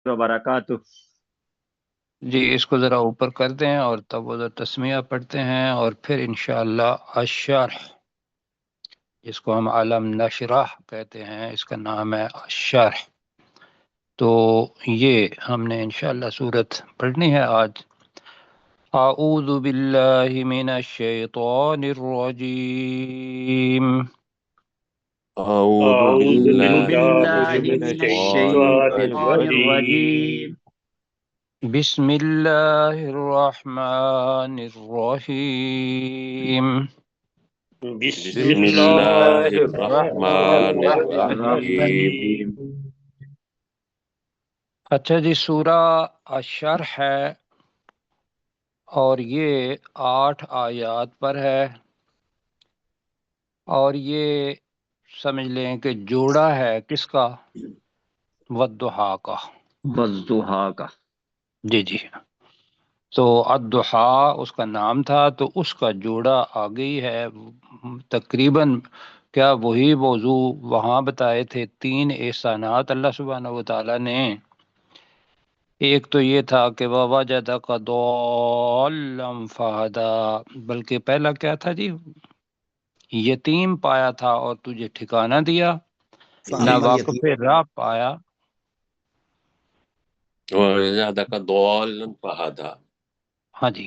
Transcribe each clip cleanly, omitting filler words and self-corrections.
وبرکاتہ۔ جی اس کو ذرا اوپر کر دیں اور تب وہ تسمیہ پڑھتے ہیں اور پھر انشاءاللہ الشرح، جس کو ہم علم نشرح کہتے ہیں، اس کا نام ہے الشرح۔ تو یہ ہم نے انشاءاللہ سورت پڑھنی ہے آج۔ اعوذ باللہ من الشیطان الرجیم، أعوذ اعوذ بالله باللہ من من الشيطان الشیطان الرجيم. الرجیم، بسم اللہ الرحمن الرحیم، بسم بسم اللہ الله الرحمن الرحمن الرحيم. الرحیم۔ اچھا جی، سورہ الشرح ہے اور یہ 8 آیات پر ہے، اور یہ سمجھ لیں کہ جوڑا ہے کس کا؟ والضحیٰ کا۔ والضحیٰ کا۔ جی جی، تو الضحیٰ اس کا نام تھا، تو اس کا جوڑا آ گئی ہے تقریباً۔ کیا وہی موضوع وہاں بتائے تھے؟ 3 احسانات اللہ سبحانہ و تعالیٰ نے۔ ایک تو یہ تھا کہ وَوَجَدَكَ ضَالًّا فَهَدَىٰ، بلکہ پہلا کیا تھا جی؟ یتیم پایا تھا اور تجھے ٹھکانہ دیا، نہ واقف راہ پایا۔ ووجدك ضالا فهدى. ہاں جی،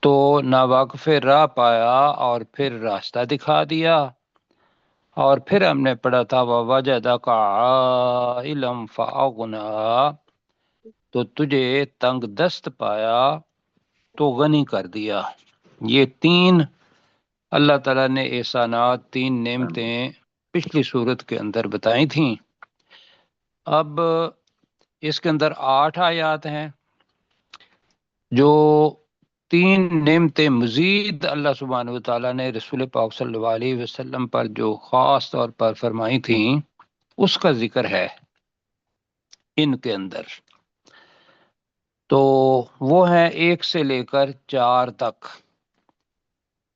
تو نہ واقف راہ پایا اور پھر راستہ دکھا دیا، اور پھر ہم نے پڑھا تھا وَوَجَدَكَ عَائِلًا فَأَغْنَىٰ، تو تجھے تنگ دست پایا تو غنی کر دیا۔ یہ 3 اللہ تعالیٰ نے احسانات، 3 نعمتیں پچھلی صورت کے اندر بتائی تھیں۔ اب اس کے اندر 8 آیات ہیں، جو 3 نعمتیں مزید اللہ سبحانہ وتعالیٰ نے رسول پاک صلی اللہ علیہ وسلم پر جو خاص طور پر فرمائی تھیں، اس کا ذکر ہے ان کے اندر۔ تو وہ ہیں 1 سے لے کر 4 تک،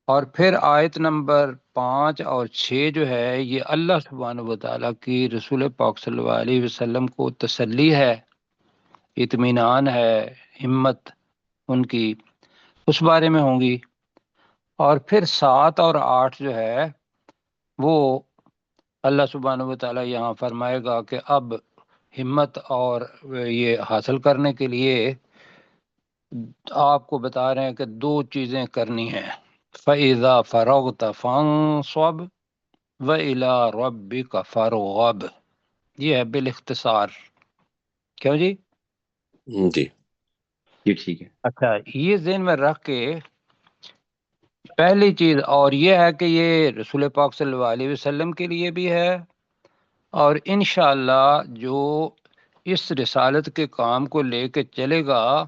اور پھر آیت نمبر 5 اور 6 جو ہے، یہ اللہ سبحانہ وتعالیٰ کی رسول پاک صلی اللہ علیہ وسلم کو تسلی ہے، اطمینان ہے، ہمت ان کی اس بارے میں ہوں گی۔ اور پھر 7 اور 8 جو ہے وہ اللہ سبحانہ وتعالیٰ یہاں فرمائے گا کہ اب ہمت اور یہ حاصل کرنے کے لیے آپ کو بتا رہے ہیں کہ 2 چیزیں کرنی ہیں۔ فَإِذَا فَرَغْتَ فَانصَبْ وَإِلَىٰ رَبِّكَ فَارْغَب، یہ ہے بالاختصار۔ کیوں جی؟ جی جی ٹھیک ہے۔ اچھا، یہ ذہن میں رکھ کے پہلی چیز اور یہ ہے کہ یہ رسول پاک صلی اللہ علیہ وسلم کے لیے بھی ہے، اور انشاءاللہ جو اس رسالت کے کام کو لے کے چلے گا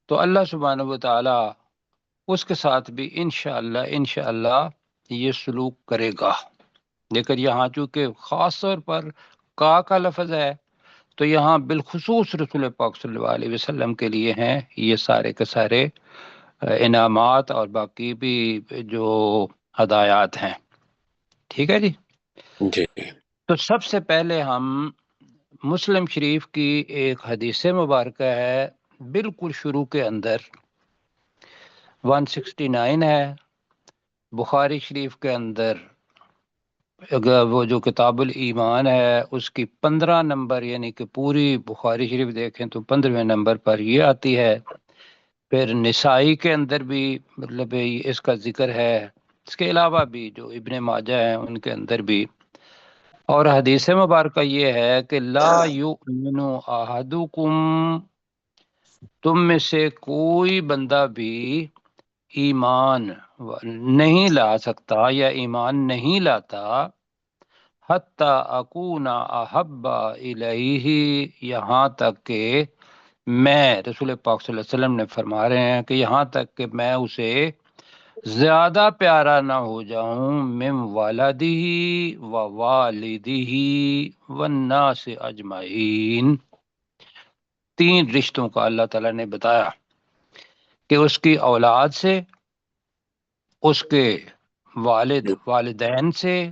تو اللہ سبحانہ وتعالی اس کے ساتھ بھی انشاءاللہ یہ سلوک کرے گا۔ لیکن یہاں چونکہ خاص طور پر کا لفظ ہے، تو یہاں بالخصوص رسول پاک صلی اللہ علیہ وسلم کے لیے ہیں یہ سارے کے سارے انعامات اور باقی بھی جو ہدایات ہیں۔ ٹھیک ہے جی۔ جی تو سب سے پہلے ہم مسلم شریف کی ایک حدیث مبارکہ ہے، بالکل شروع کے اندر 169 ہے، بخاری شریف کے اندر اگر وہ جو کتاب الایمان ہے اس کی 15 نمبر، یعنی کہ پوری بخاری شریف دیکھیں تو 15ویں نمبر پر یہ آتی ہے۔ پھر نسائی کے اندر بھی مطلب اس کا ذکر ہے، اس کے علاوہ بھی جو ابن ماجہ ہیں ان کے اندر بھی۔ اور حدیث مبارکہ یہ ہے کہ لا یؤمن احدکم، تم میں سے کوئی بندہ بھی ایمان نہیں لا سکتا یا ایمان نہیں لاتا، حتی اکون احب الیہ، یہاں تک کہ میں، رسول پاک صلی اللہ علیہ وسلم نے فرما رہے ہیں کہ یہاں تک کہ میں اسے زیادہ پیارا نہ ہو جاؤں من والدہ و والدہ والناس اجمعین۔ 3 رشتوں کا اللہ تعالیٰ نے بتایا کہ اس کی اولاد سے، اس کے والدین سے،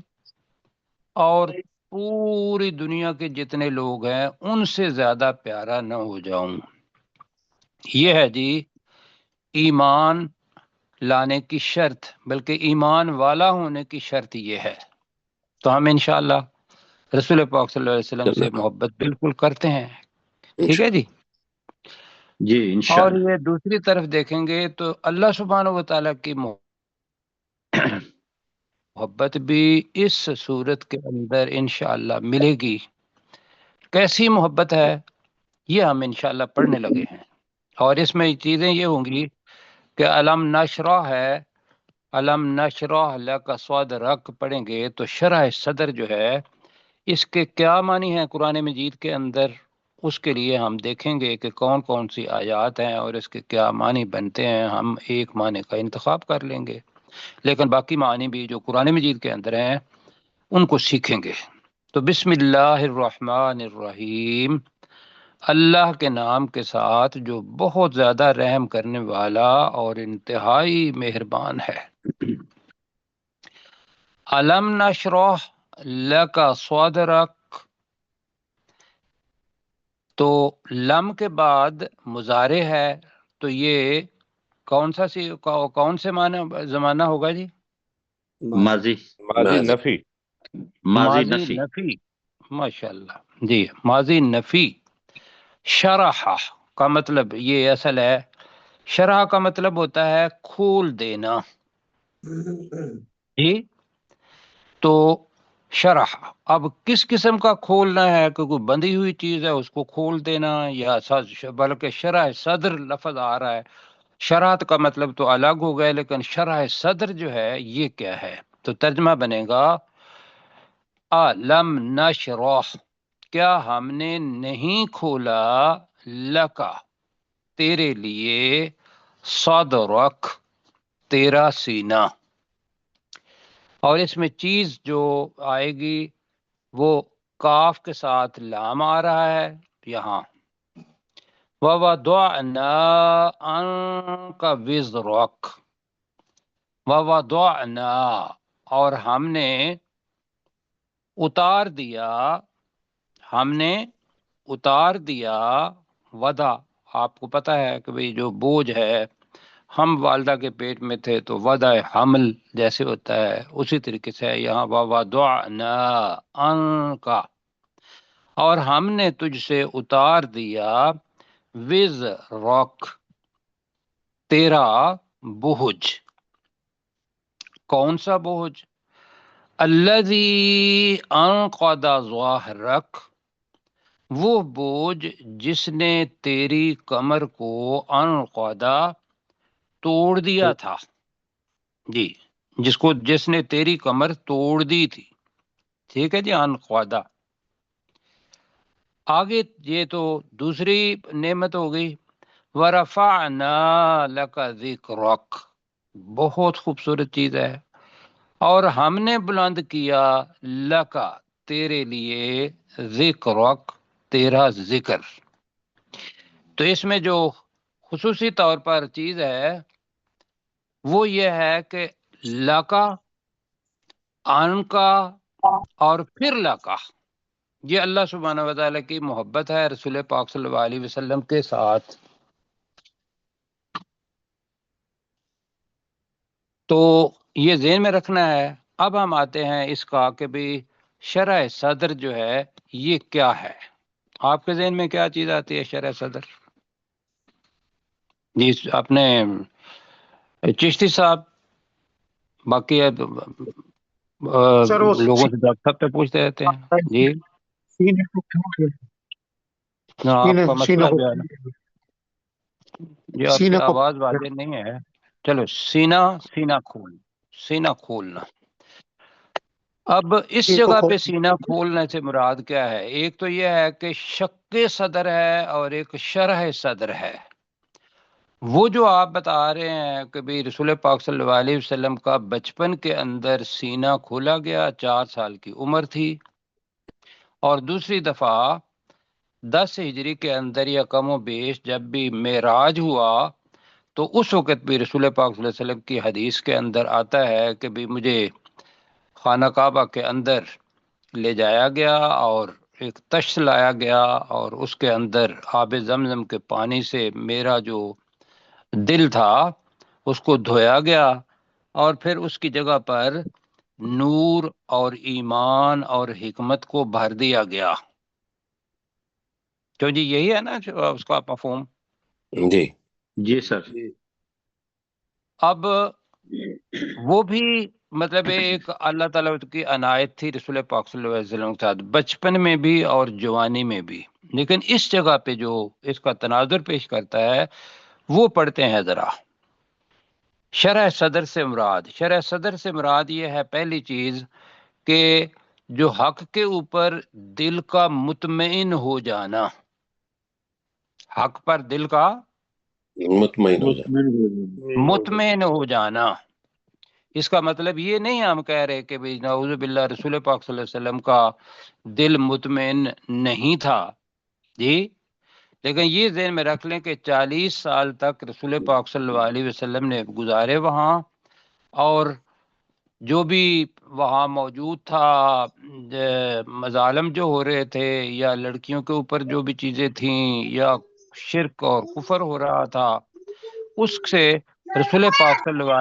اور پوری دنیا کے جتنے لوگ ہیں ان سے زیادہ پیارا نہ ہو جاؤں. یہ ہے جی ایمان لانے کی شرط، بلکہ ایمان والا ہونے کی شرط یہ ہے. تو ہم انشاءاللہ رسول پاک صلی اللہ علیہ وسلم سے محبت بالکل کرتے ہیں. ٹھیک ہے جی. جی اور انشاءاللہ. یہ دوسری طرف دیکھیں گے تو اللہ سبحانہ و تعالیٰ کی محبت بھی اس صورت کے اندر انشاءاللہ ملے گی. کیسی محبت ہے یہ ہم انشاءاللہ پڑھنے لگے ہیں، اور اس میں چیزیں یہ ہوں گی کہ علم نشرح ہے، علم نشرح لک صدرک پڑھیں گے تو شرح صدر جو ہے اس کے کیا معنی ہیں قرآن مجید کے اندر، اس کے لیے ہم دیکھیں گے کہ کون کون سی آیات ہیں اور اس کے کیا معنی بنتے ہیں. ہم ایک معنی کا انتخاب کر لیں گے، لیکن باقی معنی بھی جو قرآن مجید کے اندر ہیں ان کو سیکھیں گے. تو بسم اللہ الرحمن الرحیم، اللہ کے نام کے ساتھ جو بہت زیادہ رحم کرنے والا اور انتہائی مہربان ہے. علم نشرح لک صدرک، تو لم کے بعد مضارع ہے، تو یہ کون سے معنی زمانہ ہوگا جی؟ ماضی. ماضی نفی. ماضی نفی. نفی. ماشاءاللہ جی، ماضی نفی. شرح کا مطلب یہ اصل ہے، شرح کا مطلب ہوتا ہے کھول دینا. جی تو شرح اب کس قسم کا کھولنا ہے، کہ کوئی بندھی ہوئی چیز ہے اس کو کھول دینا، یا بلکہ شرح صدر لفظ آ رہا ہے. شرحت کا مطلب تو الگ ہو گئے، لیکن شرح صدر جو ہے یہ کیا ہے؟ تو ترجمہ بنے گا علم نشرح، کیا ہم نے نہیں کھولا، لکا تیرے لیے، صدرک تیرا سینہ. اور اس میں چیز جو آئے گی وہ کاف کے ساتھ لام آ رہا ہے یہاں. وَوَضَعْنَا عَنْكَ وِزْرَكَ، وَوَضَعْنَا اور ہم نے اتار دیا، ہم نے اتار دیا، وضع آپ کو پتہ ہے کہ بھئی جو بوجھ ہے، ہم والدہ کے پیٹ میں تھے تو وضع حمل جیسے ہوتا ہے اسی طریقے سے یہاں وَوَضَعْنَا عَنْكَ، اور ہم نے تجھ سے اتار دیا، وزرک تیرا بوجھ. کون سا بوجھ؟ الذی انقض ظہرک، وہ بوجھ جس نے تیری کمر کو انقضا توڑ دیا تھا. جی جس نے تیری کمر توڑ دی تھی. ٹھیک ہے جی، انقضا. آگے یہ تو دوسری نعمت ہو گئی. ورفعنا لک ذکرک، بہت خوبصورت چیز ہے. اور ہم نے بلند کیا، لکا تیرے لیے، ذکرک تیرا ذکر. تو اس میں جو خصوصی طور پر چیز ہے وہ یہ ہے کہ لکا، ان کا اور پھر لکا، یہ اللہ سبحانہ و تعالیٰ کی محبت ہے رسول پاک صلی اللہ علیہ وسلم کے ساتھ. تو یہ ذہن میں رکھنا ہے. اب ہم آتے ہیں اس کا کہ بھی شرح صدر جو ہے یہ کیا ہے. آپ کے ذہن میں کیا چیز آتی ہے شرح صدر؟ جی اپنے چشتی صاحب، باقی سر وہ لوگوں سے ڈاکٹر پہ پوچھتے رہتے ہیں. جی سینے کو کھول آپ کا مسئلہ سینہ کو بیان. جی آپ کی سینہ کو آواز واضح نہیں ہے. چلو سینہ کھولنا. اب اس جگہ پہ سینہ کھولنے سے مراد کیا ہے؟ ایک تو یہ ہے کہ شق صدر ہے اور ایک شرح صدر ہے. وہ جو آپ بتا رہے ہیں کہ بھی رسول پاک صلی اللہ علیہ وسلم کا بچپن کے اندر سینہ کھولا گیا، 4 سال کی عمر تھی، اور دوسری دفعہ 10 ہجری کے اندر یا کم و بیش جب بھی معراج ہوا تو اس وقت بھی رسول پاک صلی اللہ علیہ وسلم کی حدیث کے اندر آتا ہے کہ بھی مجھے خانہ کعبہ کے اندر لے جایا گیا اور ایک تشت لایا گیا اور اس کے اندر آب زمزم کے پانی سے میرا جو دل تھا اس کو دھویا گیا اور پھر اس کی جگہ پر نور اور ایمان اور حکمت کو بھر دیا گیا. تو جی یہی ہے نا اس کا مفہوم. جی جی سر. اب وہ بھی مطلب ایک اللہ تعالیٰ کی عنایت تھی رسول پاک صلی اللہ علیہ وسلم کے ساتھ بچپن میں بھی اور جوانی میں بھی. لیکن اس جگہ پہ جو اس کا تناظر پیش کرتا ہے وہ پڑھتے ہیں ذرا. شرح صدر سے مراد، شرح صدر سے مراد یہ ہے پہلی چیز کہ جو حق کے اوپر دل کا مطمئن ہو جانا، حق پر دل کا مطمئن ہو جائے. مطمئن ہو جانا. اس کا مطلب یہ نہیں ہم کہہ رہے کہ بھئی نعوذ باللہ رسول پاک صلی اللہ علیہ وسلم کا دل مطمئن نہیں تھا جی، لیکن یہ ذہن میں رکھ لیں کہ 40 سال تک رسول پاک صلی اللہ علیہ وسلم نے گزارے وہاں، اور جو بھی وہاں موجود تھا مظالم جو ہو رہے تھے یا لڑکیوں کے اوپر جو بھی چیزیں تھیں یا شرک اور کفر ہو رہا تھا، اس سے رسول پاک صلی اللہ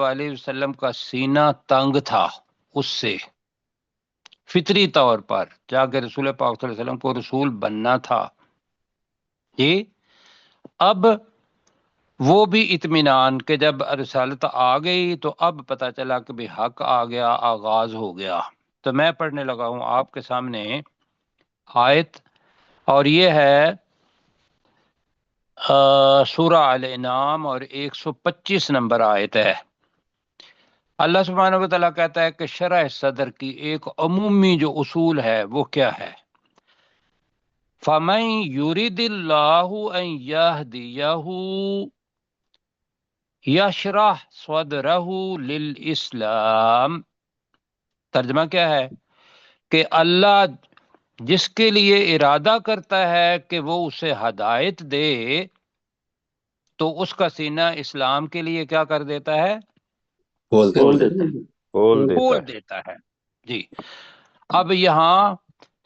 علیہ وسلم کا سینہ تنگ تھا. اس سے فطری طور پر جا کے رسول پاک صلی اللہ علیہ وسلم کو رسول بننا تھا جی. اب وہ بھی اطمینان کہ جب رسالت آ گئی تو اب پتہ چلا کہ بھی حق آ گیا، آغاز ہو گیا. تو میں پڑھنے لگا ہوں آپ کے سامنے آیت، اور یہ ہے سورہ الانعام اور 125 نمبر آیت ہے. اللہ سبحانہ و تعالیٰ کہتا ہے کہ شرح صدر کی ایک عمومی جو اصول ہے وہ کیا ہے؟ فَمَن يُرِدِ اللَّهُ أَن يَهْدِيَهُ يَشْرَحْ صَدْرَهُ لِلْإِسْلَامِ. ترجمہ کیا ہے کہ اللہ جس کے لیے ارادہ کرتا ہے کہ وہ اسے ہدایت دے تو اس کا سینہ اسلام کے لیے کیا کر دیتا ہے؟ کھول دیتا ہے جی. اب یہاں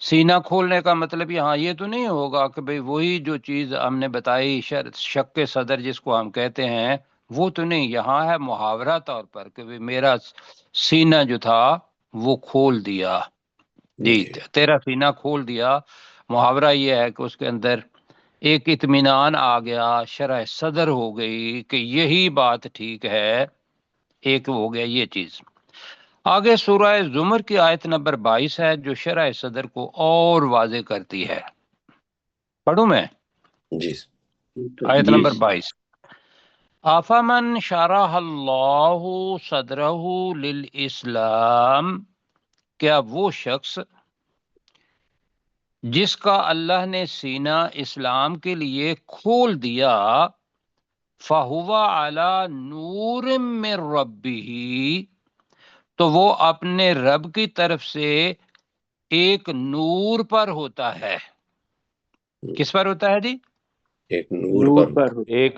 سینہ کھولنے کا مطلب یہاں یہ تو نہیں ہوگا کہ بھئی وہی جو چیز ہم نے بتائی شق صدر جس کو ہم کہتے ہیں وہ تو نہیں. یہاں ہے محاورہ طور پر کہ بھئی میرا سینہ جو تھا وہ کھول دیا جی، تیرا سینہ کھول دیا. محاورہ یہ ہے کہ اس کے اندر ایک اطمینان آ گیا، شرح صدر ہو گئی کہ یہی بات ٹھیک ہے. ایک ہو گیا یہ چیز. آگے سورہ زمر کی آیت نمبر 22 ہے جو شرح صدر کو اور واضح کرتی ہے. پڑھوں میں جی آیت نمبر 22. آفامن شرح اللہ صدرہ للاسلام، کیا وہ شخص جس کا اللہ نے سینہ اسلام کے لیے کھول دیا، فَهُوَ عَلَى نُورٍ مِّن رَبِّهِ، تو وہ اپنے رب کی طرف سے ایک نور پر ہوتا ہے. کس پر ہوتا ہے جی؟ ایک نور پر. ایک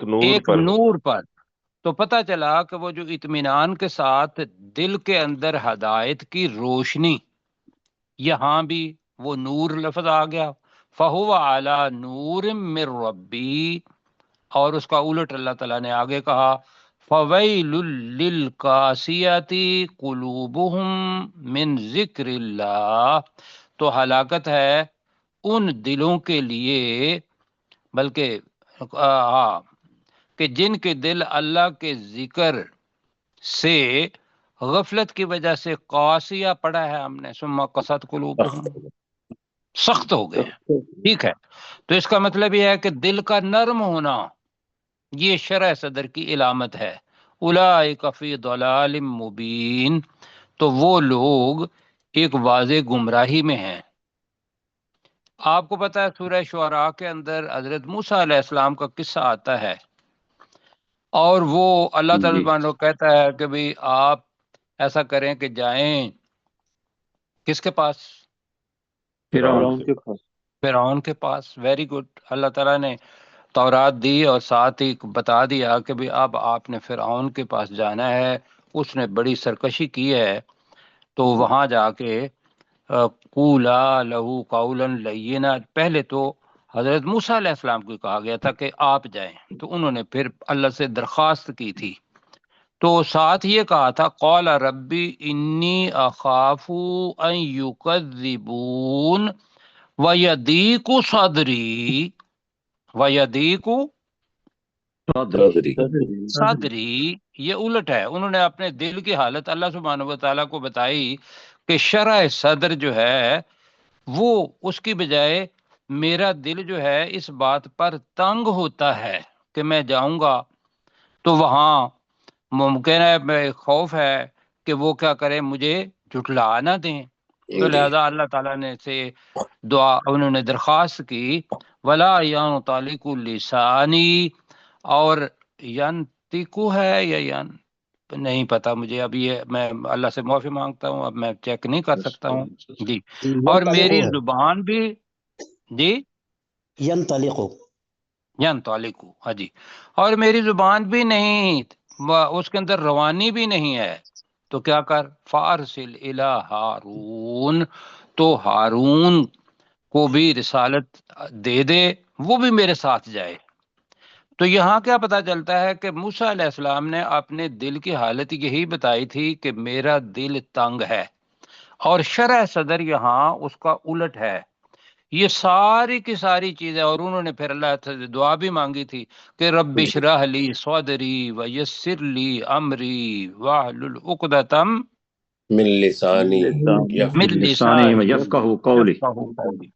نور پر. تو پتہ چلا کہ وہ جو اطمینان کے ساتھ دل کے اندر ہدایت کی روشنی، یہاں بھی وہ نور لفظ آ گیا. فَهُوَ عَلَى نُورٍ مِّن رَبِّهِ، اور اس کا الٹ اللہ تعالیٰ نے آگے کہا فَوَيْلٌ لِّلْقَاسِيَةِ قُلُوبُهُم مِّن ذِكْرِ اللَّهِ، تو ہلاکت ہے ان دلوں کے لیے، بلکہ کہ جن کے دل اللہ کے ذکر سے غفلت کی وجہ سے قاسیہ پڑھا ہے ہم نے، ثم قست قلوبہم، سخت ہو گئے. ٹھیک ہے، تو اس کا مطلب یہ ہے کہ دل کا نرم ہونا یہ شرح صدر کی علامت ہے. اولئک فی ضلال مبین، تو وہ لوگ ایک واضح گمراہی میں ہیں. آپ کو پتا ہے سورہ شعراء کے اندر حضرت موسیٰ علیہ السلام کا قصہ آتا ہے، اور وہ اللہ تعالیٰ کہتا ہے کہ بھئی آپ ایسا کریں کہ جائیں کس کے پاس؟ فرعون کے پاس. Very good. اللہ تعالیٰ نے تورات دی اور ساتھ ہی بتا دیا کہ بھی اب آپ نے فرعون کے پاس جانا ہے، اس نے بڑی سرکشی کی ہے تو وہاں جا کے قولا لہو قولا لینا، پہلے تو حضرت موسیٰ علیہ السلام کو کہا گیا تھا کہ آپ جائیں، تو انہوں نے پھر اللہ سے درخواست کی تھی، تو ساتھ یہ کہا تھا قال ربی انی اخاف ان یکذبون ویضیق صدری، ویضیق صدری صدری، یہ الٹ ہے، انہوں نے اپنے دل کی حالت اللہ سبحانہ و تعالیٰ کو بتائی کہ شرح صدر جو ہے وہ اس کی بجائے میرا دل جو ہے اس بات پر تنگ ہوتا ہے کہ میں جاؤں گا تو وہاں ممکن ہے، میں خوف ہے کہ وہ کیا کرے، مجھے جھٹلا نہ دیں، تو جی لہذا اللہ تعالیٰ نے سے دعا انہوں نے درخواست کی ولا ینطلق لسانی، اور ینطقو ہے یا نہیں پتا مجھے، اب یہ میں اللہ سے معافی مانگتا ہوں، اب میں چیک نہیں کر سکتا ہوں جی، اور میری زبان بھی جی ینطلق، ہاں جی، اور میری زبان بھی نہیں، اس کے اندر روانی بھی نہیں ہے، تو کیا کر فارسل الی ہارون، تو ہارون کو بھی رسالت دے دے، وہ بھی میرے ساتھ جائے۔ تو یہاں کیا پتہ چلتا ہے کہ موسیٰ علیہ السلام نے اپنے دل کی حالت یہی بتائی تھی کہ میرا دل تنگ ہے، اور شرح صدر یہاں اس کا الٹ ہے، یہ ساری کی ساری چیزیں، اور انہوں نے پھر اللہ سے دعا بھی مانگی تھی کہ رب اشرح لی صدری ویسر لی امری واحلل عقدۃ من لسانی من لسانی لسانی یفقہوا قولی۔ یفقہوا قولی،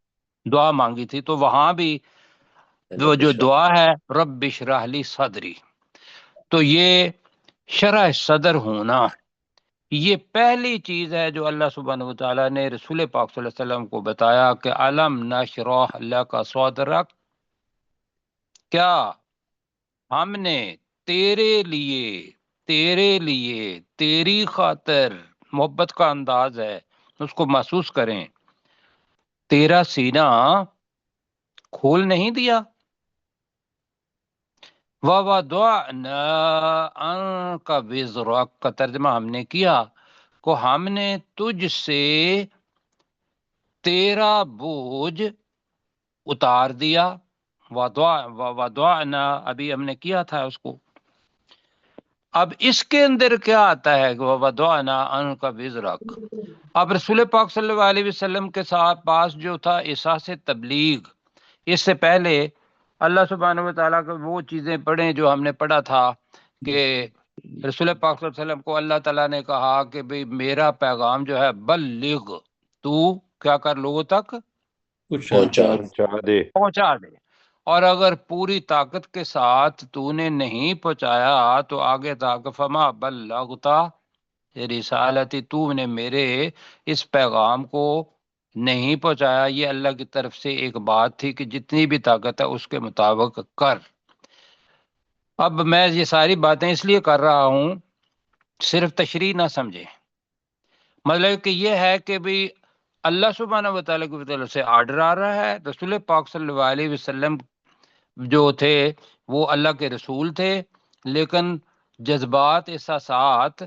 دعا مانگی تھی، تو وہاں بھی وہ جو دعا ہے رب اشرح لی صدری، تو یہ شرح صدر ہونا یہ پہلی چیز ہے جو اللہ سبحانہ و تعالیٰ نے رسول پاک صلی اللہ علیہ وسلم کو بتایا کہ علم نشرح لک صدرک، کیا ہم نے تیرے لیے تیری خاطر، محبت کا انداز ہے، اس کو محسوس کریں، تیرا سینہ کھول نہیں دیا، وَوَضَعْنَا عَنْكَ وِزْرَكَ کا ترجمہ ہم نے کیا کو ہم نے تجھ سے تیرا بوجھ اتار دیا، وَوَضَعْنَا ابھی ہم نے کیا تھا اس کو، اب اس کے اندر کیا آتا ہے کہ وَوَضَعْنَا عَنْكَ وِزْرَكَ، اب رسول پاک صلی اللہ علیہ وسلم کے ساتھ پاس جو تھا احساس تبلیغ، اس سے پہلے اللہ سبحانہ و تعالیٰ کو وہ چیزیں پڑھیں جو ہم نے پڑھا تھا کہ رسول پاک صلی اللہ علیہ وسلم کو اللہ تعالیٰ نے کہا کہ بھئی میرا پیغام جو ہے بلغ، تو کیا کر لوگوں تک پہنچا دے، اور اگر پوری طاقت کے ساتھ تو نے نہیں پہنچایا تو آگے تھا کہ فما بلغتا رسالتی، تو نے میرے اس پیغام کو نہیں پہنچایا، یہ اللہ کی طرف سے ایک بات تھی کہ جتنی بھی طاقت ہے اس کے مطابق کر۔ اب میں یہ ساری باتیں اس لیے کر رہا ہوں صرف تشریح نہ سمجھیں، مطلب کہ یہ ہے کہ بھی اللہ سبحانہ و تعالیٰ کی طرف سے آرڈر آ رہا ہے، رسول پاک صلی اللہ علیہ وسلم جو تھے وہ اللہ کے رسول تھے، لیکن جذبات احساسات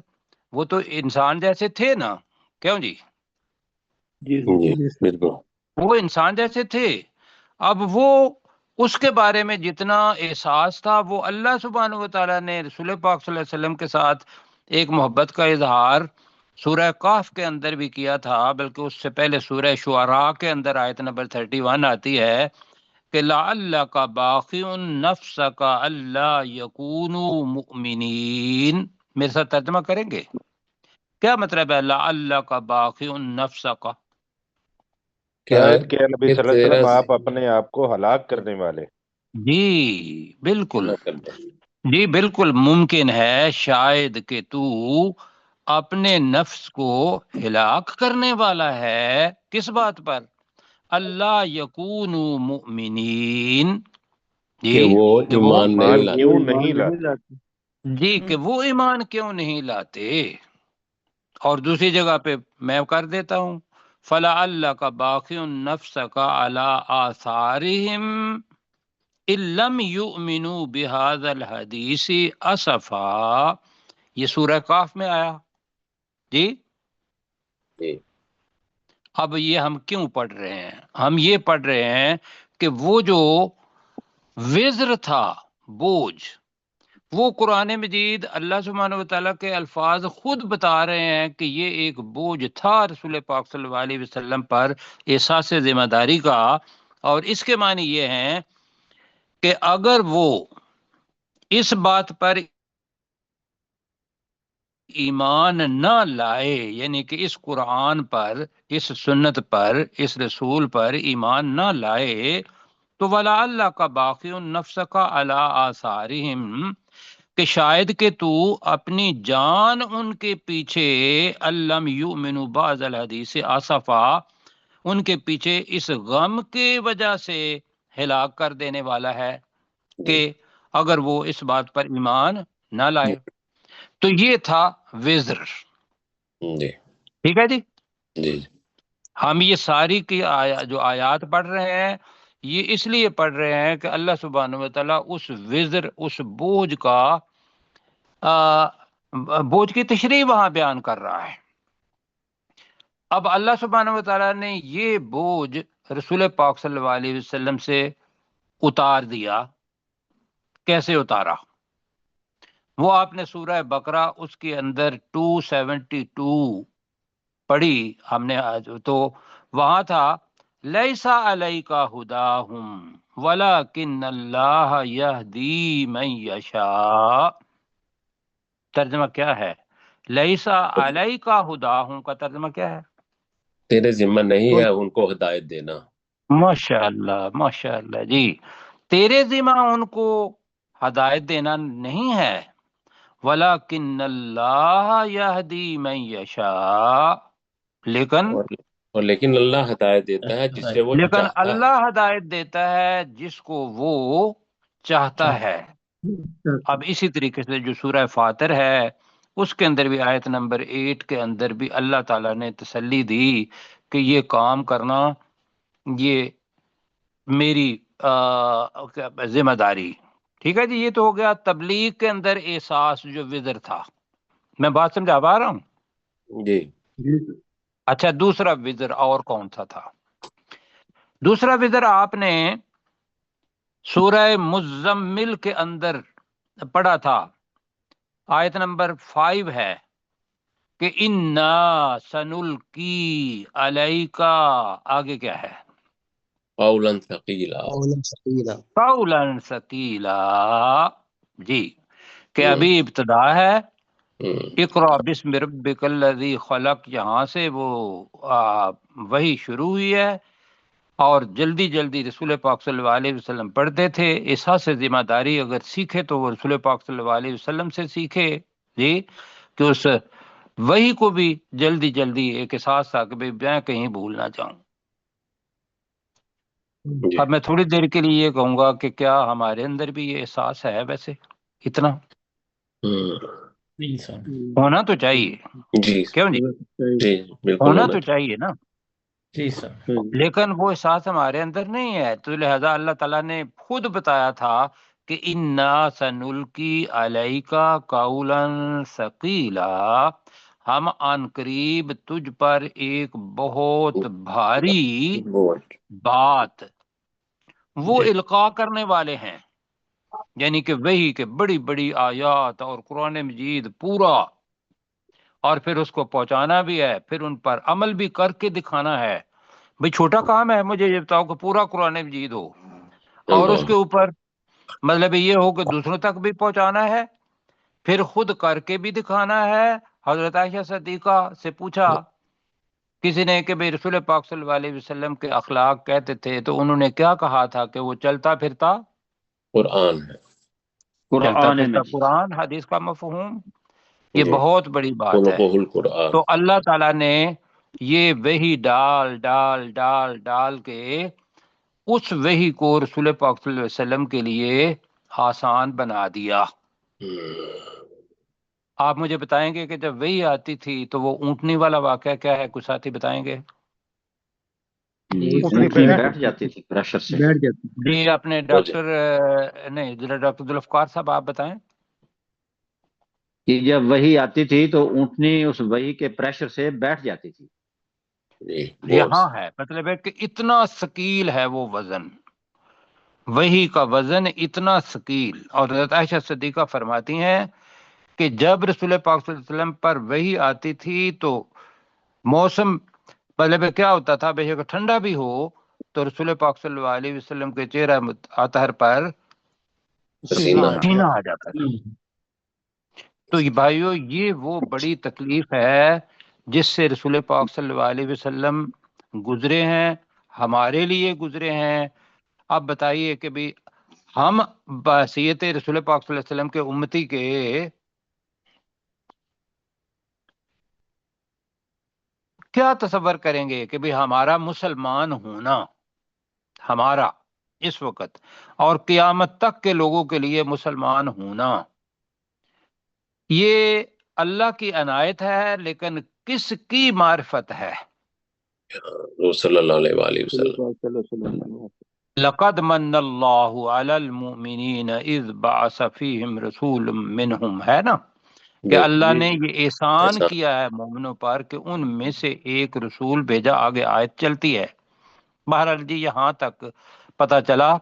وہ تو انسان جیسے تھے نا، کیوں جی جی بالکل وہ انسان جیسے تھے، اب وہ اس کے بارے میں جتنا احساس تھا وہ اللہ سبحانہ و تعالیٰ نے رسول پاک صلی اللہ علیہ وسلم کے ساتھ ایک محبت کا اظہار سورہ کہف کے اندر بھی کیا تھا، بلکہ اس سے پہلے سورہ شعراء کے اندر آیت نمبر 31 آتی ہے کہ لعلک باخع نفسک الا یکونوا مؤمنین، میرے ساتھ ترجمہ کریں گے کیا مطلب ہے لعلک باخع نفسک؟ شاید کہ نبی صلی اللہ علیہ وسلم آپ اپنے آپ کو ہلاک کرنے والے، جی بالکل، جی بالکل ممکن ہے شاید کہ تو اپنے نفس کو ہلاک کرنے والا ہے، کس بات پر؟ اللہ یکونوا مؤمنین، کہ وہ ایمان نہیں لاتے، کیوں نہیں لاتے؟ جی کہ وہ ایمان کیوں نہیں لاتے، اور دوسری جگہ پہ میں کر دیتا ہوں فَلَعَلَّكَ بَاخِعٌ نَفْسَكَ عَلَىٰ آثَارِهِمْ إِن لَّمْ يُؤْمِنُوا بِهَٰذَا الْحَدِيثِ أَسَفًا، یہ سورہ کاف میں آیا جی، جی اب یہ ہم کیوں پڑھ رہے ہیں؟ ہم یہ پڑھ رہے ہیں کہ وہ جو وزر تھا، بوجھ، وہ قرآن مجید اللہ سبحانہ و تعالیٰ کے الفاظ خود بتا رہے ہیں کہ یہ ایک بوجھ تھا رسول پاک صلی اللہ علیہ وسلم پر، احساس ذمہ داری کا۔ اور اس کے معنی یہ ہیں کہ اگر وہ اس بات پر ایمان نہ لائے، یعنی کہ اس قرآن پر، اس سنت پر، اس رسول پر ایمان نہ لائے، تو وَلَعَلَّكَ بَاخِعٌ نَفْسَكَ عَلَىٰ آثَارِهِمْ، کہ شاید کہ تو اپنی جان ان کے پیچھے، الم یؤمنوا بعض الحدیث آسفا، ان کے پیچھے اس غم کی وجہ سے ہلاک کر دینے والا ہے کہ اگر وہ اس بات پر ایمان نہ لائے۔ تو یہ تھا وزر، جی ٹھیک ہے جی۔ جی ہم یہ ساری کی جو آیات پڑھ رہے ہیں، یہ اس لیے پڑھ رہے ہیں کہ اللہ سبحانہ و تعالیٰ اس وزر، اس بوجھ کا بوجھ کی تشریح وہاں بیان کر رہا ہے۔ اب اللہ سبحانہ و تعالیٰ نے یہ بوجھ رسول پاک صلی اللہ علیہ وسلم سے اتار دیا۔ کیسے اتارا؟ وہ آپ نے سورہ بقرہ اس کے اندر 272 پڑھی ہم نے آج، تو وہاں تھا لیسا علیک ہداہم ولکن اللہ یہدی من یشاء۔ ترجمہ کیا ہے؟ لیسا علیک ہداہم کا ترجمہ کیا ہے؟ تیرے ذمہ نہیں ہے ان کو ہدایت دینا۔ ماشاء اللہ، ماشاء اللہ جی، تیرے ذمہ ان کو ہدایت دینا نہیں ہے، وَلَكِنَّ اللَّهَ يَهْدِي مَن يَشَاءُ، لیکن اللہ ہدایت دیتا ہے جس سے وہ لیکن چاہتا ہے۔ اللہ ہدایت دیتا ہے جس کو وہ چاہتا ہے۔ اب اسی طریقے سے جو سورہ فاتر ہے اس کے اندر بھی آیت نمبر 8 کے اندر بھی اللہ تعالیٰ نے تسلی دی کہ یہ کام کرنا یہ میری ذمہ داری، ٹھیک ہے جی۔ یہ تو ہو گیا تبلیغ کے اندر احساس جو وزر تھا۔ میں بات سمجھا پا رہا ہوں؟ جی اچھا، دوسرا وزر اور کون سا تھا؟ دوسرا وزر آپ نے سورہ مزمل کے اندر پڑھا تھا، آیت نمبر 5 ہے کہ انا سنلقی علیکا، آگے کیا ہے؟ قولا ثقیلا، قولا ثقیلا، جی، کہ ابھی ابتدا ہے، اقرا بسم ربک الذی خلق، یہاں سے وہ وہی شروع ہوئی ہے، اور جلدی جلدی رسول پاک صلی اللہ علیہ وسلم پڑھتے تھے۔ احساس ذمہ داری اگر سیکھے تو وہ رسول پاک صلی اللہ علیہ وسلم سے سیکھے، جی، کہ اس وہی کو بھی جلدی جلدی ایک احساس تھا کہ میں کہیں بھول نہ جاؤں۔ اب میں تھوڑی دیر کے لیے یہ کہوں گا کہ کیا ہمارے اندر بھی یہ احساس ہے؟ ویسے اتنا ہونا تو چاہیے، جی کیوں جی؟ جی بالکل ہونا تو چاہیے نا، جی سر۔ لیکن وہ احساس ہمارے اندر نہیں ہے، تو لہذا اللہ تعالیٰ نے خود بتایا تھا کہ انا سنلقی علیک قولا ثقیلا، ہم عن قریب تجھ پر ایک بہت بھاری بات، وہ القاء کرنے والے ہیں، یعنی کہ وہی کہ بڑی بڑی آیات اور قرآن مجید پورا، اور پھر اس کو پہنچانا بھی ہے، پھر ان پر عمل بھی کر کے دکھانا ہے۔ بھئی چھوٹا کام ہے مجھے یہ بتاؤ کہ پورا قرآن مجید ہو اور اس کے اوپر مطلب یہ ہو کہ دوسروں تک بھی پہنچانا ہے، پھر خود کر کے بھی دکھانا ہے۔ حضرت عائشہ صدیقہ سے پوچھا کسی نے کہ بھئی رسول پاک صلی اللہ علیہ وسلم کے اخلاق کہتے تھے، تو انہوں نے کیا کہا تھا کہ وہ چلتا پھرتا قرآن ہے، چلتا قرآن پھرتا مجید، قرآن، حدیث کا مفہوم، یہ بہت بڑی بات ہے۔ خلقہ القرآن۔ تو اللہ تعالیٰ نے یہ وحی ڈال ڈال ڈال ڈال کے اس وحی کو رسول پاک صلی اللہ علیہ وسلم کے لیے آسان بنا دیا۔ آپ مجھے بتائیں گے کہ جب وحی آتی تھی تو وہ اونٹنی والا واقعہ کیا ہے؟ کچھ ساتھی بتائیں گے؟ اونٹنی بیٹھ جاتی تھی پریشر سے۔ بیٹھ جاتی جی، اپنے ڈاکٹر نہیں، ذرا ڈاکٹر ذوالفقار صاحب آپ بتائیں۔ کہ جب وہی آتی تھی تو اونٹنی اس وہی کے پریشر سے بیٹھ جاتی تھی۔ جی یہاں ہے، مطلب ہے کہ اتنا ثقیل ہے وہ وزن، وہی کا وزن اتنا ثقیل۔ اور حضرت عائشہ صدیقہ فرماتی ہیں کہ جب رسول پاک صلی اللہ علیہ وسلم پر وحی آتی تھی تو موسم مطلب ہے کیا ہوتا تھا، بے شک ٹھنڈا بھی ہو تو رسول پاک صلی اللہ علیہ وسلم کے چہرہ اطہر پر پسینہ پسینہ آ جاتا تھا۔ تو یہ بھائیو، یہ وہ بڑی تکلیف ہے جس سے رسول پاک صلی اللہ علیہ وسلم گزرے ہیں، ہمارے لیے گزرے ہیں۔ اب بتائیے کہ بھی ہم بحیثیت رسول پاک صلی اللہ علیہ وسلم کے امتی کے کیا تصور کریں گے کہ بھی ہمارا مسلمان ہونا، ہمارا اس وقت اور قیامت تک کے لوگوں کے لیے مسلمان ہونا، یہ اللہ کی عنایت ہے، لیکن کس کی معرفت ہے؟ صلی اللہ علیہ وآلہ وسلم۔ لقد من اللہ علی المؤمنین اذ بعث فیہم رسول منہم، ہے نا کہ اللہ نے یہ احسان کیا ہے مومنوں پر کہ ان میں سے ایک رسول بھیجا۔ آگے آیت چلتی ہے۔ بہرحال جی یہاں تک پتہ چلا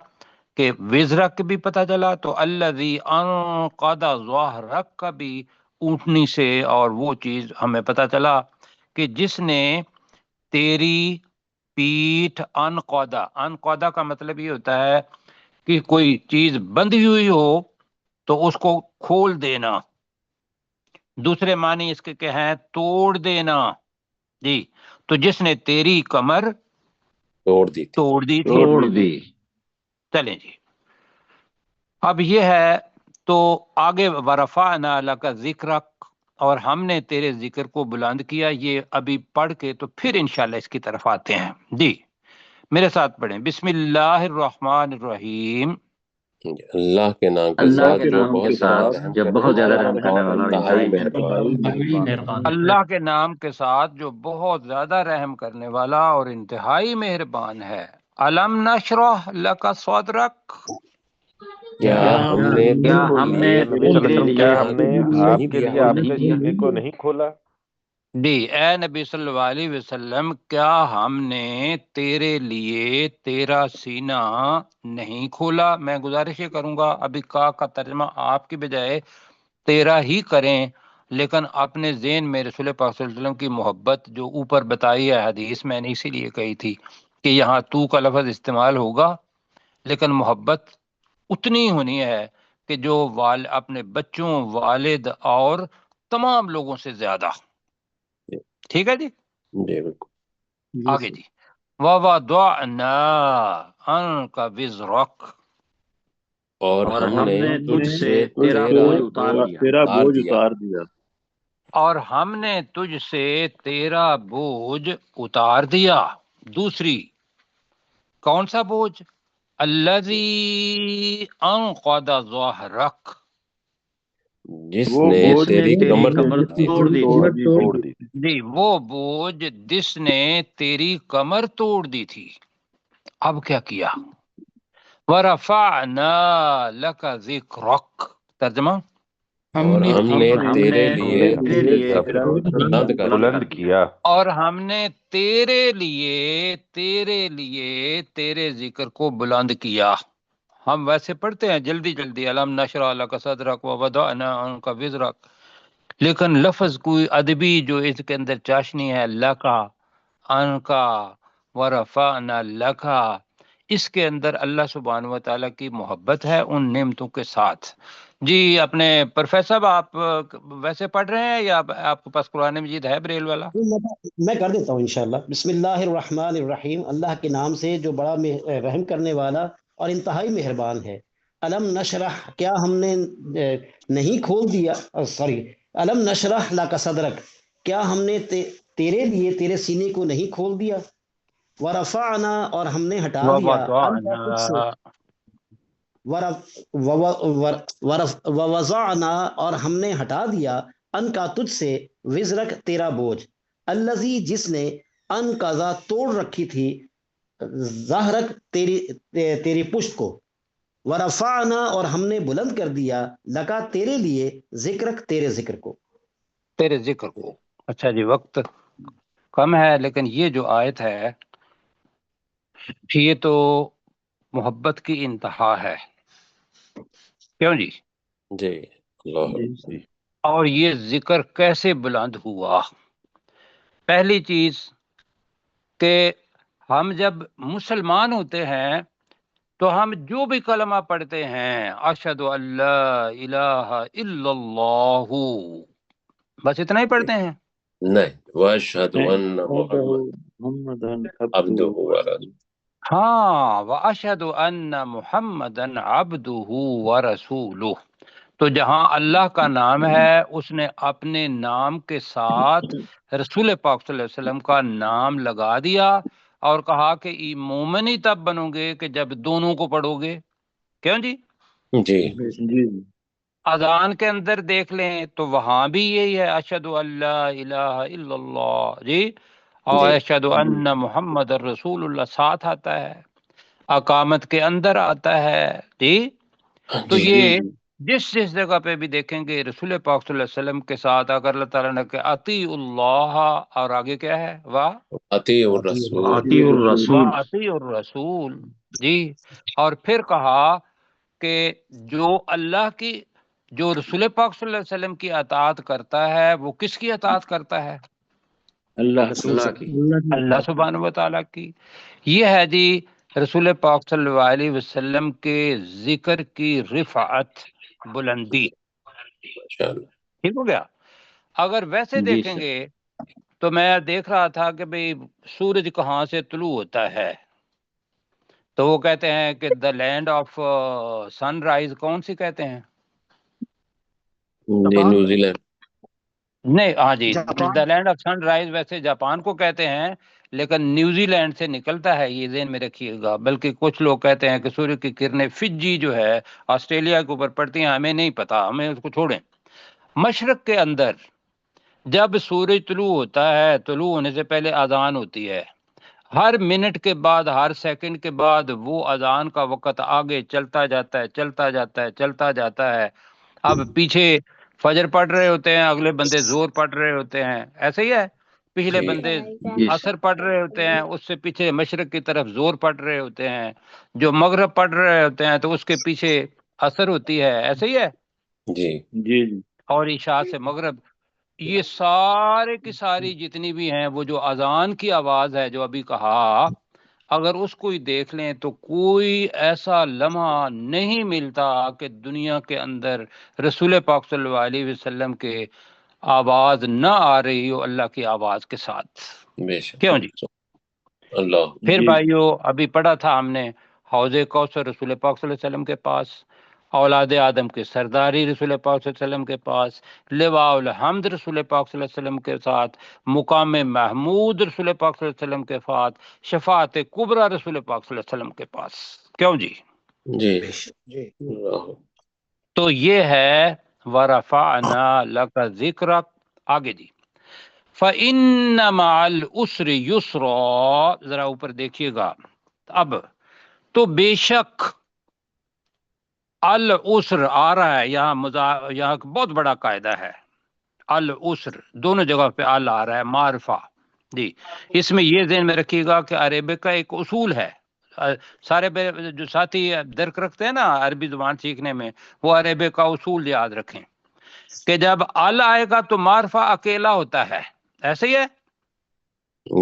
کہ وزرک بھی پتہ چلا، تو الذی انقض ظہرک کا بھی اونٹنی سے، اور وہ چیز ہمیں پتہ چلا کہ جس نے تیری پیٹھ انقضا کا مطلب یہ ہوتا ہے کہ کوئی چیز بندھی ہوئی ہو تو اس کو کھول دینا، دوسرے معنی اس کے کہ ہیں توڑ دینا جی۔ تو جس نے تیری کمر توڑ دی تھی۔ توڑ دی۔ چلیں جی، اب یہ ہے تو آگے ورفعنا لک ذکرک، اور ہم نے تیرے ذکر کو بلند کیا۔ یہ ابھی پڑھ کے تو پھر انشاءاللہ اس کی طرف آتے ہیں جی۔ میرے ساتھ پڑھیں، بسم اللہ الرحمن الرحیم۔ اللہ کے نام کے اللہ ساتھ کے جو نام کے بہت ساتھ زیادہ جو بہت زیادہ رحم کرنے والا اور انتہائی انتہائی مہربان۔ اللہ کے نام کے ساتھ جو بہت زیادہ رحم کرنے والا اور انتہائی مہربان ہے۔ علم نشرح لک صدرک، کیا ہم نے کیا ہم نے نبی تیرے صلی اللہ علیہ وسلم، کیا لیے ہم نے آپ نہیں کے دیا لیے آپ کے سینے کو نہیں کھولا؟ جی اے نبی صلی اللہ علیہ وسلم، کیا ہم نے تیرے لیے تیرا سینہ نہیں کھولا؟ میں گزارش یہ کروں گا ابھی کا ترجمہ آپ کی بجائے تیرا ہی کریں، لیکن اپنے ذہن میں رسول پاک صلی اللہ علیہ وسلم کی محبت جو اوپر بتائی ہے حدیث، میں نے اسی لیے کہی تھی کہ یہاں تو کا لفظ استعمال ہوگا، لیکن محبت اتنی ہونی ہے کہ جو اپنے بچوں، والد اور تمام لوگوں سے زیادہ۔ ٹھیک ہے جی، جی بالکل۔ آگے جی، وَوَضَعْنَا عَنْكَ وِزْرَكَ، اور ہم نے تجھ سے تیرا بوجھ اتار دیا۔ تیرا بوجھ اتار دیا۔ اور ہم نے تجھ سے تیرا بوجھ اتار دیا۔ دوسری، کون سا بوجھ؟ الذی انقض ظہرک، جس وہ نے بوجھ تیری کمر توڑ دی توڑ دی۔ جی وہ بوجھ جس نے تیری کمر توڑ دی تھی۔ اب کیا کیا؟ وَرَفَعْنَا لَكَ ذِكْرَكَ، ترجمہ اور ہم نے ہم تیرے نے لیے تیرے لیے بلند کر بلند کیا۔ اور ہم نے تیرے لیے تیرے ذکر کو بلند کیا۔ ہم ویسے پڑھتے ہیں جلدی جلدی، علم نشرح لک صدرک ووضعنا عنک وزرک، لیکن لفظ کوئی ادبی جو اس کے اندر چاشنی ہے، لکا، عنکا، ورفعنا لکا، اس کے اندر اللہ سبحانہ و تعالیٰ کی محبت ہے ان نعمتوں کے ساتھ۔ جی اپنے پروفیسر صاحب، آپ ویسے پڑھ رہے ہیں یا آپ کے پاس قرآن مجید ہے بریل والا؟ میں کر دیتا ہوں انشاءاللہ۔ بسم اللہ الرحمن الرحیم، اللہ کے نام سے جو بڑا رحم کرنے والا اور انتہائی مہربان ہے۔ علم نشرح، کیا ہم نے نہیں کھول دیا، سوری، علم نشرح لک صدرک، کیا ہم نے تیرے لیے تیرے سینے کو نہیں کھول دیا؟ ورفعنا، اور ہم نے ہٹا دیا، ووضعنا، اور ہم نے ہٹا دیا، ان کا تجھ سے، وزرک تیرا بوجھ، الذی جس نے، انقضا توڑ رکھی تھی، ظہرک تیری پشت کو، ورفعنا، اور ہم نے بلند کر دیا، لکا تیرے لیے، ذکرک تیرے ذکر کو۔ تیرے ذکر کو۔ اچھا جی، وقت کم ہے، لیکن یہ جو آیت ہے یہ تو محبت کی انتہا ہے، کیوں جی؟ جی اللہ جی اور یہ ذکر کیسے بلند ہوا؟ پہلی چیز کہ ہم جب مسلمان ہوتے ہیں تو ہم جو بھی کلمہ پڑھتے ہیں اشہد ان لا الہ الا اللہ، بس اتنا ہی پڑھتے ہیں. نہیں، واشہد ان محمد عبدہ ورسولہ. ہاں، واشہد ان محمدًا عبدہ ورسولہ. تو جہاں اللہ کا نام ہے اس نے اپنے نام کے ساتھ رسول پاک صلی اللہ علیہ وسلم کا نام لگا دیا اور کہا کہ مومن ہی تب بنو گے کہ جب دونوں کو پڑھو گے. کیوں جی؟ جی جی اذان کے اندر دیکھ لیں تو وہاں بھی یہی ہے اشہد ان لا الہ الا اللہ جی، اور جی اشہد ان محمد رسول اللہ ساتھ آتا ہے، اقامت کے اندر آتا ہے جی. تو جی یہ جس جگہ پہ بھی دیکھیں گے رسول پاک صلی اللہ علیہ وسلم کے ساتھ اگر اللہ تعالیٰ نے کہ اطیع اللہ، اور آگے کیا ہے اطیع الرسول. اطیع الرسول. اطیع الرسول جی. اور پھر کہا کہ جو اللہ کی، جو رسول پاک صلی اللہ علیہ وسلم کی اطاعت کرتا ہے وہ کس کی اطاعت کرتا ہے؟ اللہ کی. اللہ سبحانہ و تعالیٰ کی. یہ ہے جی رسول پاک صلی اللہ علیہ وسلم کے ذکر کی رفعت، بلندی. ماشاءاللہ. ٹھیک ہو گیا؟ اگر ویسے جی دیکھیں سر. گے تو میں دیکھ رہا تھا کہ بھئی سورج کہاں سے طلوع ہوتا ہے، تو وہ کہتے ہیں کہ the land of sunrise کون سی کہتے ہیں؟ جی نیوزی لینڈ. نہیں، ہاں جی، Japan. The land of sunrise ویسے جاپان کو کہتے ہیں، لیکن نیوزی لینڈ سے نکلتا ہے، یہ ذہن میں رکھیے گا. بلکہ کچھ لوگ کہتے ہیں کہ سورج کی کرنیں فجی جو ہے آسٹریلیا کے اوپر پڑتی ہیں، ہمیں نہیں پتا، ہمیں اس کو چھوڑیں. مشرق کے اندر جب سورج طلوع ہوتا ہے، طلوع ہونے سے پہلے اذان ہوتی ہے، ہر منٹ کے بعد، ہر سیکنڈ کے بعد وہ اذان کا وقت آگے چلتا جاتا ہے، چلتا جاتا ہے، چلتا جاتا ہے. اب پیچھے فجر پڑھ رہے ہوتے ہیں، اگلے بندے زور پڑھ رہے ہوتے ہیں، ایسے ہی ہے. پچھلے جی بندے جی عصر پڑھ رہے ہوتے ہیں، اس سے پیچھے مشرق کی طرف زور پڑھ رہے ہوتے ہیں. جو مغرب پڑھ رہے ہوتے ہیں تو اس کے پیچھے عصر ہوتی ہے، ایسے ہی ہے. جی جی اور عشاء سے مغرب، یہ سارے کی ساری جتنی بھی ہیں وہ جو اذان کی آواز ہے جو ابھی کہا، اگر اس کو ہی دیکھ لیں تو کوئی ایسا لمحہ نہیں ملتا کہ دنیا کے اندر رسول پاک صلی اللہ علیہ وسلم کے آواز نہ آ رہی ہو اللہ کی آواز کے ساتھ. بے شک. کیوں جی؟ اللہ. پھر جی. بھائیو ابھی پڑھا تھا ہم نے حوض کوثر رسول پاک صلی اللہ علیہ وسلم کے پاس، اولاد آدم کے سرداری رسول پاک صلی اللہ علیہ وسلم کے پاس، لواء الحمد رسول پاک صلی اللہ علیہ وسلم کے ساتھ، مقام محمود رسول پاک صلی اللہ علیہ وسلم کے ساتھ، شفاعت کبریٰ رسول پاک صلی اللہ علیہ وسلم کے پاس. کیوں جی؟ جی جی اللہ. تو یہ ہے وَرَفَعْنَا لَكَ ذِكْرَكَ. آگے جی فَإِنَّ مَعَ الْعُسْرِ يُسْرًا، ذرا اوپر دیکھیے گا. اب تو بے شک العسر آ رہا ہے یہاں، یہاں بہت بڑا قاعدہ ہے. العسر دونوں جگہ پہ ال آ رہا ہے، معرفہ جی. اس میں یہ ذہن میں رکھیے گا کہ عربک کا ایک اصول ہے. سارے جو ساتھی درک رکھتے ہیں نا عربی زبان سیکھنے میں، وہ عربک کا اصول یاد رکھیں کہ جب ال آئے گا تو معرفہ اکیلا ہوتا ہے، ایسے ہی ہے.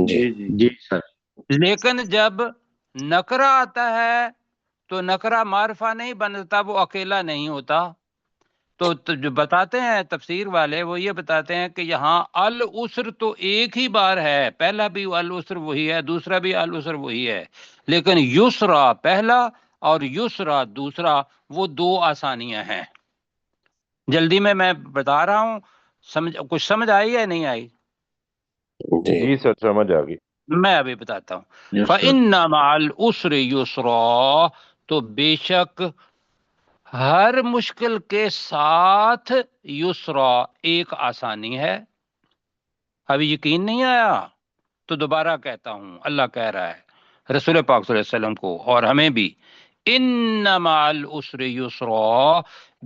جی جی سر. لیکن جب نکرہ آتا ہے تو نکرہ معرفہ نہیں بنتا، وہ اکیلا نہیں ہوتا. تو جو بتاتے ہیں تفسیر والے وہ یہ بتاتے ہیں کہ یہاں العسر تو ایک ہی بار ہے، پہلا بھی العسر وہی ہے، دوسرا بھی العسر وہی ہے، لیکن یسرا پہلا اور یسرا دوسرا، وہ دو آسانیاں ہیں. جلدی میں بتا رہا ہوں، کچھ سمجھ آئی یا نہیں آئی؟ جی جی سر سمجھ آ گئی. میں ابھی بتاتا ہوں. Yes, sir. فَإِنَّ مَعَ الْعُسْرِ يُسْرًا، تو بے شک ہر مشکل کے ساتھ یسرا ایک آسانی ہے. ابھی یقین نہیں آیا تو دوبارہ کہتا ہوں، اللہ کہہ رہا ہے رسول پاک صلی اللہ علیہ وسلم کو اور ہمیں بھی، ان مع العسر یسرا،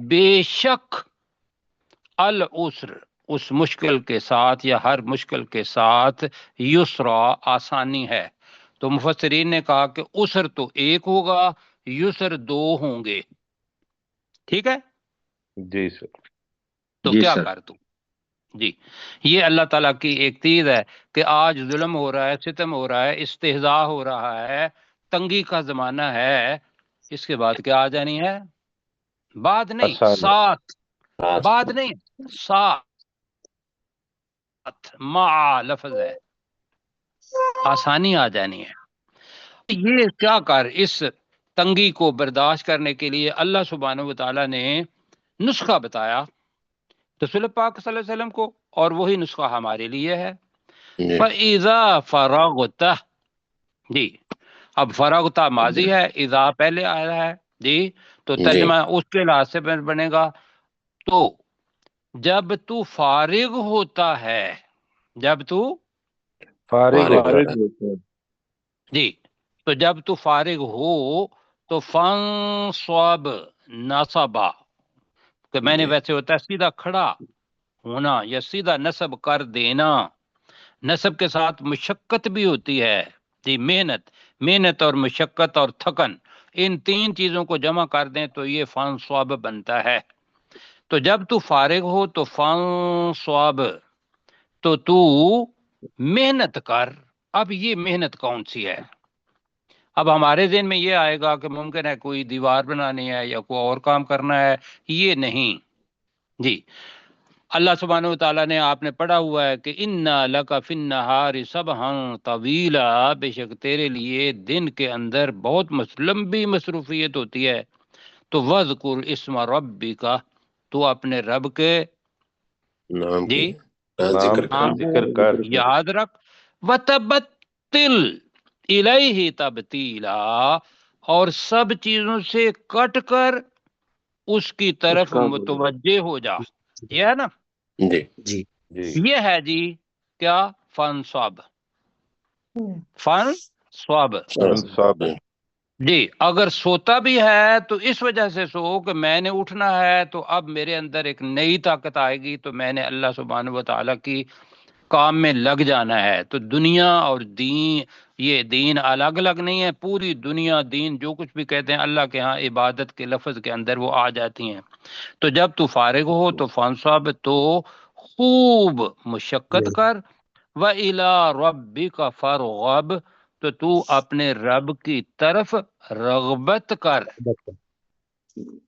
بے شک العسر اس مشکل کے ساتھ یا ہر مشکل کے ساتھ یسرا آسانی ہے. تو مفسرین نے کہا کہ عسر تو ایک ہوگا، یسر دو ہوں گے. ٹھیک ہے، جی سر. تو جی کیا سر. کر دوں؟ جی، یہ اللہ تعالیٰ کی ایک چیز ہے کہ آج ظلم ہو رہا ہے، ستم ہو رہا ہے، استہزاء ہو رہا ہے، تنگی کا زمانہ ہے. اس کے بعد کیا آ جانی ہے؟ بعد نہیں، آسانی. ساتھ. آج بعد نہیں، ساتھ. مع لفظ ہے، آسانی آ جانی ہے. یہ کیا کر اس تنگی کو برداشت کرنے کے لیے اللہ سبحانہ و تعالیٰ نے نسخہ بتایا رسول پاک صلی اللہ علیہ وسلم کو، اور وہی نسخہ ہمارے لیے ہے. جی فَإِذَا فَرَغْتَ، جی اب فَرَغْتَ ماضی ہے، اذا پہلے آیا ہے جی، تو جی ترجمہ اس کے لحاظ سے بنے گا تو جب تو فارغ ہوتا ہے، جب تو فارغ فارغ ہوتا فارغ ہے. ہوتا ہے. جی، تو جب تو فارغ ہو تو فَانصَبْ نصبا، کہ میں نے جی ویسے ہوتا ہے سیدھا کھڑا ہونا یا سیدھا نصب کر دینا. نصب کے ساتھ مشقت بھی ہوتی ہے جی، محنت اور مشقت اور تھکن، ان تین چیزوں کو جمع کر دیں تو یہ فَانصَبْ بنتا ہے. تو جب تو فارغ ہو تو فَانصَبْ، تو تو محنت کر. اب یہ محنت کون سی ہے؟ اب ہمارے ذہن میں یہ آئے گا کہ ممکن ہے کوئی دیوار بنانی ہے یا کوئی اور کام کرنا ہے. یہ نہیں جی. اللہ سبحانہ وتعالیٰ نے، آپ نے پڑھا ہوا ہے کہ اِنَّا لَكَ فِي النَّهَارِ سَبْحًا طَوِيلًا، بے شک تیرے لیے دن کے اندر بہت لمبی مصروفیت ہوتی ہے. تو وَاذْكُرْ اسْمَ رَبِّكَ، تو اپنے رب کے نام جی کا نام ذکر کا ہاں کر. ذکر کر. یاد رکھ. وَتَبَتِّلْ إِلَيْهِ تَبْتِيلًا، اور سب چیزوں سے کٹ کر اس کی طرف کا متوجہ ہو جا. یہ ہے نا، جی جی جی. یہ ہے جی کیا؟ فَانصَبْ. فَانصَبْ انصاب. جی. اگر سوتا بھی ہے تو اس وجہ سے سو کہ میں نے اٹھنا ہے، تو اب میرے اندر ایک نئی طاقت آئے گی، تو میں نے اللہ سبحانہ و تعالیٰ کی کام میں لگ جانا ہے. تو دنیا اور دین، یہ دین الگ الگ نہیں ہے، پوری دنیا دین جو کچھ بھی کہتے ہیں اللہ کے ہاں عبادت کے لفظ کے اندر وہ آ جاتی ہیں. تو جب تو فارغ ہو تو فانصب، تو خوب مشقت کر. وَإِلَىٰ رَبِّكَ فَارْغَب، تو اپنے رب کی طرف رغبت کر.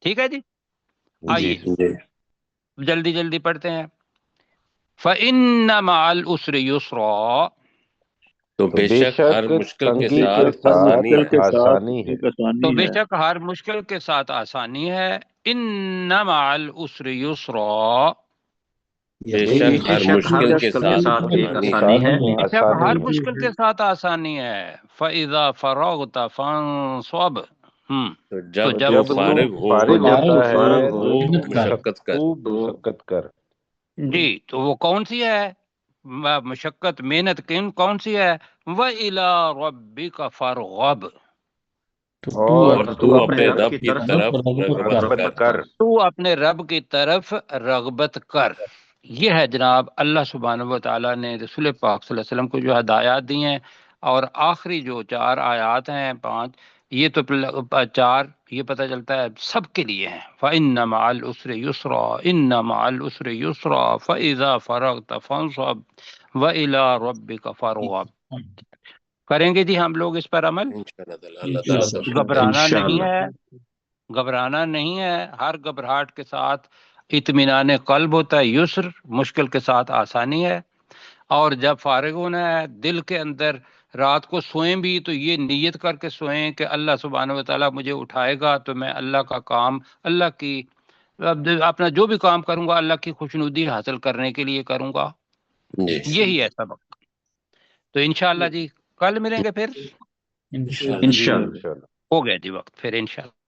ٹھیک ہے جی. جی آئیے سر. جی جلدی جلدی پڑھتے ہیں. فَإِنَّ مَعَ الْعُسْرِ يُسْرًا، تو تو بے بے شک ہر شک مشکل کے تنگی کے ساتھ ساتھ آسانی مشکل ہے. کے ساتھ آسانی ہے. ایک آسانی تو بے ہے. شک ہر مشکل کے ساتھ آسانی ہے. اِنَّ مَعَ الْعُسْرِ يُسْرًا، بے بے شک ہر شک ہر مشکل کے مشکل کے ساتھ ساتھ ایک آسانی ہے. آسانی ہے. بے شک آسانی ہر ہے. مشکل کے ساتھ آسانی ہے. فَإِذَا فَرَغْتَ فَانصَبْ، تو تو جب جب تو جب تو فارغ ہو فارغ جب ہوتا تو فارغ ہے تو ہو مشقت کر. خوب تو مشقت کر. جی، تو وہ کون سی ہے مشقت، محنت کون سی ہے؟ وَإِلَىٰ رَبِّكَ فَارْغَب، اور اور تو تو اپنے اپنے رب رب کی کی طرف طرف رغبت رغبت کر. کر. تو اپنے رب کی طرف رغبت کر. یہ ہے جناب اللہ سبحانہ و تعالیٰ نے رسول پاک صلی اللہ علیہ وسلم کو جو ہدایات دی ہیں. اور آخری جو 4 آیات ہیں 5، یہ تو 4 یہ پتہ چلتا ہے سب کے لیے ہیں. فَإِنَّ مَعَ الْعُسْرِ يُسْرًا إِنَّ مَعَ الْعُسْرِ يُسْرًا فَإِذَا فَرَغْتَ فَانصَبْ وَإِلَىٰ رَبِّكَ فَارْغَب. کریں گے جی ہم لوگ اس پر عمل. انشاءاللہ تعالی اللہ تعالیٰ توفیق دے. گھبرانا نہیں انشاءاللہ. ہے، گھبرانا نہیں ہے. ہر گھبراہٹ کے ساتھ اطمینان قلب ہوتا ہے. یسر مشکل کے ساتھ آسانی ہے. اور جب فارغ ہونا ہے دل کے اندر، رات کو سوئیں بھی تو یہ نیت کر کے سوئیں کہ اللہ سبحانہ و تعالیٰ مجھے اٹھائے گا تو میں اللہ کا کام، اللہ کی اپنا جو بھی کام کروں گا اللہ کی خوشنودی حاصل کرنے کے لیے کروں گا. جی یہی ہے سبق. تو انشاءاللہ جی کل ملیں گے پھر. انشاءاللہ. جی انشاءاللہ. ہو گیا جی وقت، پھر انشاءاللہ.